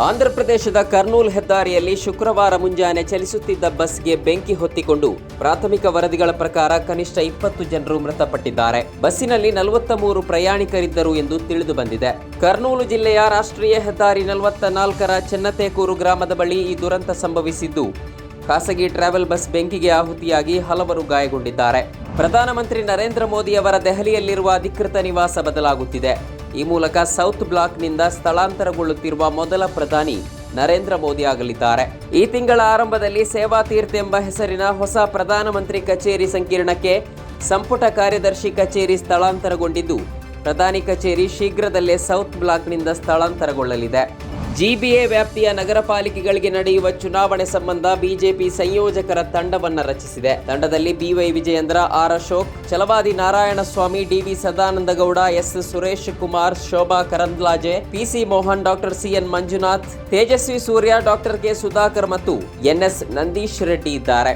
ಆಂಧ್ರಪ್ರದೇಶದ ಕರ್ನೂಲ್ ಹೆದ್ದಾರಿಯಲ್ಲಿ ಶುಕ್ರವಾರ ಮುಂಜಾನೆ ಚಲಿಸುತ್ತಿದ್ದ ಬಸ್ಗೆ ಬೆಂಕಿ ಹೊತ್ತಿಕೊಂಡು ಪ್ರಾಥಮಿಕ ವರದಿಗಳ ಪ್ರಕಾರ ಕನಿಷ್ಠ 20 ಜನರು ಮೃತಪಟ್ಟಿದ್ದಾರೆ. ಬಸ್ಸಿನಲ್ಲಿ 43 ಪ್ರಯಾಣಿಕರಿದ್ದರು ಎಂದು ತಿಳಿದು ಬಂದಿದೆ. ಕರ್ನೂಲು ಜಿಲ್ಲೆಯ ರಾಷ್ಟ್ರೀಯ ಹೆದ್ದಾರಿ 44ರ ಚೆನ್ನತೇಕೂರು ಗ್ರಾಮದ ಬಳಿ ಈ ದುರಂತ ಸಂಭವಿಸಿದ್ದು, ಖಾಸಗಿ ಟ್ರಾವೆಲ್ ಬಸ್ ಬೆಂಕಿಗೆ ಆಹುತಿಯಾಗಿ ಹಲವರು ಗಾಯಗೊಂಡಿದ್ದಾರೆ. ಪ್ರಧಾನಮಂತ್ರಿ ನರೇಂದ್ರ ಮೋದಿ ಅವರ ದೆಹಲಿಯಲ್ಲಿರುವ ಅಧಿಕೃತ ನಿವಾಸ ಬದಲಾಗುತ್ತಿದೆ. ಈ ಮೂಲಕ ಸೌತ್ ಬ್ಲಾಕ್ನಿಂದ ಸ್ಥಳಾಂತರಗೊಳ್ಳುತ್ತಿರುವ ಮೊದಲ ಪ್ರಧಾನಿ ನರೇಂದ್ರ ಮೋದಿ ಆಗಲಿದ್ದಾರೆ. ಈ ತಿಂಗಳ ಆರಂಭದಲ್ಲಿ ಸೇವಾ ತೀರ್ಥ ಎಂಬ ಹೆಸರಿನ ಹೊಸ ಪ್ರಧಾನಮಂತ್ರಿ ಕಚೇರಿ ಸಂಕೀರ್ಣಕ್ಕೆ ಸಂಪುಟ ಕಾರ್ಯದರ್ಶಿ ಕಚೇರಿ ಸ್ಥಳಾಂತರಗೊಂಡಿದ್ದು, ಪ್ರಧಾನಿ ಕಚೇರಿ ಶೀಘ್ರದಲ್ಲೇ ಸೌತ್ ಬ್ಲಾಕ್ನಿಂದ ಸ್ಥಳಾಂತರಗೊಳ್ಳಲಿದೆ. ಜಿಬಿಎ ವ್ಯಾಪ್ತಿಯ ನಗರ ಪಾಲಿಕೆಗಳಿಗೆ ನಡೆಯುವ ಚುನಾವಣೆ ಸಂಬಂಧ ಬಿಜೆಪಿ ಸಂಯೋಜಕರ ತಂಡವನ್ನು ರಚಿಸಿದೆ. ತಂಡದಲ್ಲಿ BY Vijayendra, R Ashok, Chalavadi Narayanaswamy, DV Sadananda Gowda, S Suresh Kumar, Shobha Karandlaje, PC Mohan, doctor CN Manjunath, Tejasvi Surya, doctor K Sudhakar ಮತ್ತು ಎನ್ಎಸ್ ನಂದೀಶ್ ರೆಡ್ಡಿ ಇದ್ದಾರೆ.